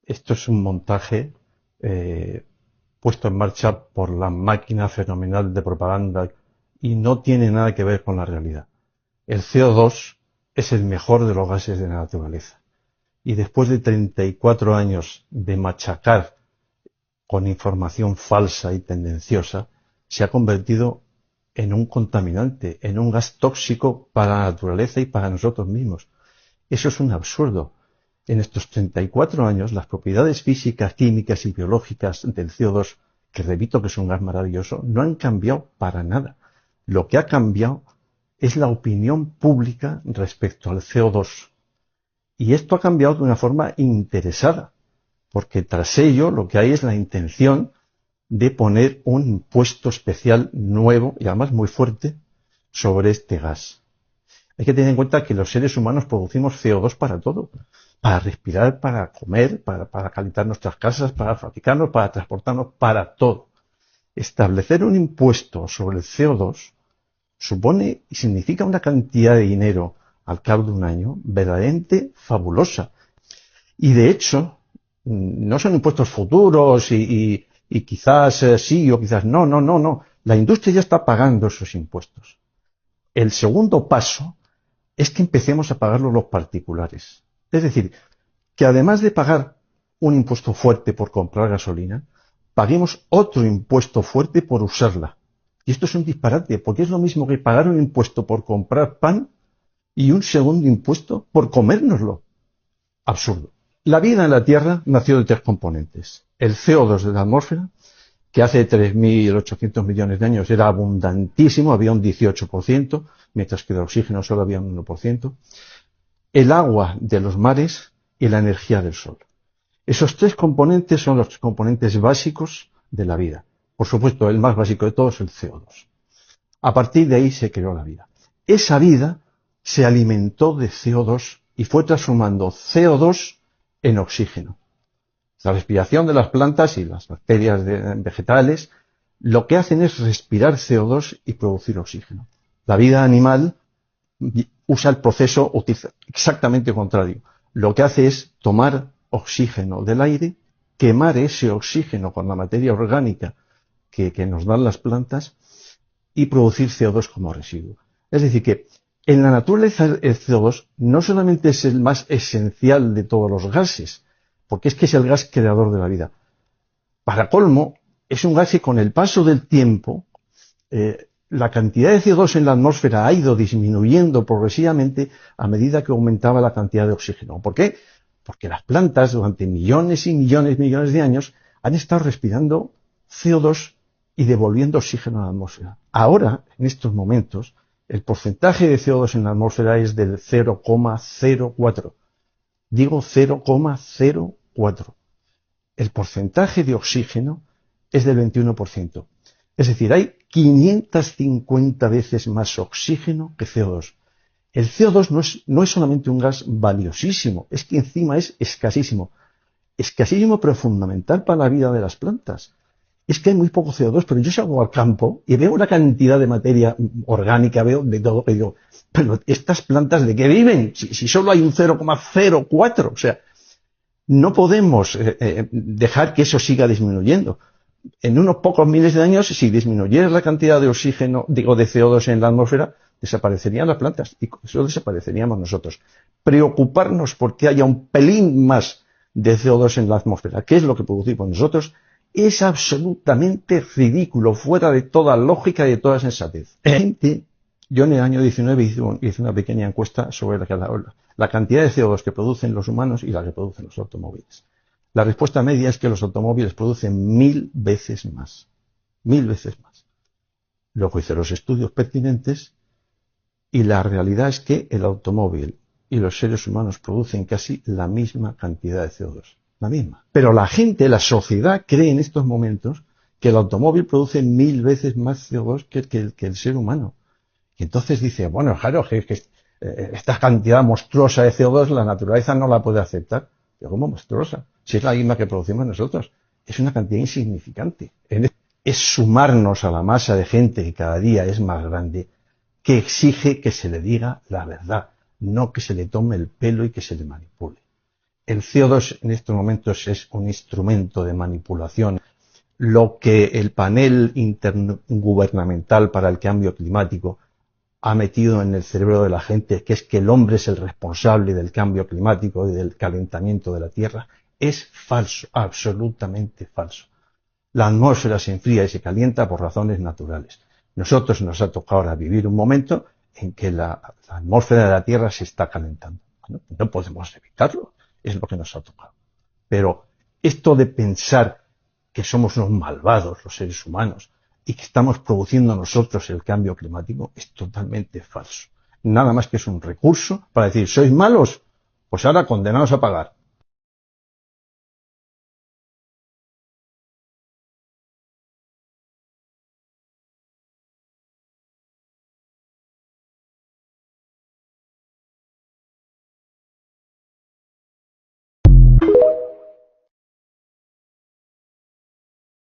Esto es un montaje puesto en marcha por la máquina fenomenal de propaganda y no tiene nada que ver con la realidad. El CO2 es el mejor de los gases de la naturaleza. Y después de 34 años de machacar con información falsa y tendenciosa, se ha convertido en un contaminante, en un gas tóxico para la naturaleza y para nosotros mismos. Eso es un absurdo. En estos 34 años, las propiedades físicas, químicas y biológicas del CO2, que repito que es un gas maravilloso, no han cambiado para nada. Lo que ha cambiado es la opinión pública respecto al CO2. Y esto ha cambiado de una forma interesada, porque tras ello lo que hay es la intención de poner un impuesto especial nuevo y además muy fuerte sobre este gas. Hay que tener en cuenta que los seres humanos producimos CO2 para todo, para respirar, para comer, para calentar nuestras casas, para fabricarnos, para transportarnos, para todo. Establecer un impuesto sobre el CO2 supone y significa una cantidad de dinero al cabo de un año verdaderamente fabulosa. Y de hecho, no son impuestos futuros y quizás sí o quizás no, no, no, no. La industria ya está pagando esos impuestos. El segundo paso es que empecemos a pagarlo los particulares. Es decir, que además de pagar un impuesto fuerte por comprar gasolina, paguemos otro impuesto fuerte por usarla. Y esto es un disparate, porque es lo mismo que pagar un impuesto por comprar pan y un segundo impuesto por comérnoslo. Absurdo. La vida en la Tierra nació de tres componentes. El CO2 de la atmósfera, que hace 3.800 millones de años era abundantísimo, había un 18%, mientras que el oxígeno solo había un 1%. El agua de los mares y la energía del sol. Esos tres componentes son los componentes básicos de la vida. Por supuesto, el más básico de todos es el CO2. A partir de ahí se creó la vida. Esa vida se alimentó de CO2 y fue transformando CO2 en oxígeno. La respiración de las plantas y las bacterias vegetales lo que hacen es respirar CO2 y producir oxígeno. La vida animal usa el proceso exactamente contrario. Lo que hace es tomar oxígeno del aire, quemar ese oxígeno con la materia orgánica que nos dan las plantas y producir CO2 como residuo. Es decir, que en la naturaleza el CO2 no solamente es el más esencial de todos los gases, porque es que es el gas creador de la vida. Para colmo, es un gas que con el paso del tiempo, la cantidad de CO2 en la atmósfera ha ido disminuyendo progresivamente a medida que aumentaba la cantidad de oxígeno. ¿Por qué? Porque las plantas durante millones y millones y millones de años han estado respirando CO2 y devolviendo oxígeno a la atmósfera. Ahora, en estos momentos, el porcentaje de CO2 en la atmósfera es del 0,04. Digo 0,04. El porcentaje de oxígeno es del 21%. Es decir, hay 550 veces más oxígeno que CO2. El CO2 no es solamente un gas valiosísimo, es que encima es escasísimo. Escasísimo pero fundamental para la vida de las plantas. Es que hay muy poco CO2, pero yo salgo al campo y veo una cantidad de materia orgánica, veo de todo, y digo, pero ¿estas plantas de qué viven? Si solo hay un 0,04, o sea, no podemos dejar que eso siga disminuyendo. En unos pocos miles de años, si disminuyera la cantidad de oxígeno, de CO2 en la atmósfera, desaparecerían las plantas y con eso desapareceríamos nosotros. Preocuparnos porque haya un pelín más de CO2 en la atmósfera, que es lo que producimos nosotros, es absolutamente ridículo, fuera de toda lógica y de toda sensatez. Yo en el año 19 hice una pequeña encuesta sobre la cantidad de CO2 que producen los humanos y la que producen los automóviles. La respuesta media es que los automóviles producen 1000 veces más. 1000 veces más. Luego hice los estudios pertinentes y la realidad es que el automóvil y los seres humanos producen casi la misma cantidad de CO2. La misma. Pero la gente, la sociedad, cree en estos momentos que el automóvil produce 1000 veces más CO2 que el ser humano. Y entonces dice, bueno, claro, que esta cantidad monstruosa de CO2 la naturaleza no la puede aceptar. Pero ¿cómo monstruosa? Si es la misma que producimos nosotros. Es una cantidad insignificante. Es sumarnos a la masa de gente que cada día es más grande, que exige que se le diga la verdad, no que se le tome el pelo y que se le manipule. El CO2 en estos momentos es un instrumento de manipulación. Lo que el panel intergubernamental para el cambio climático ha metido en el cerebro de la gente, que es que el hombre es el responsable del cambio climático y del calentamiento de la Tierra, es falso, absolutamente falso. La atmósfera se enfría y se calienta por razones naturales. Nosotros nos ha tocado ahora vivir un momento en que la atmósfera de la Tierra se está calentando. Bueno, no podemos evitarlo, es lo que nos ha tocado. Pero esto de pensar que somos unos malvados los seres humanos y que estamos produciendo nosotros el cambio climático es totalmente falso. Nada más que es un recurso para decir, ¿sois malos? Pues ahora condenados a pagar.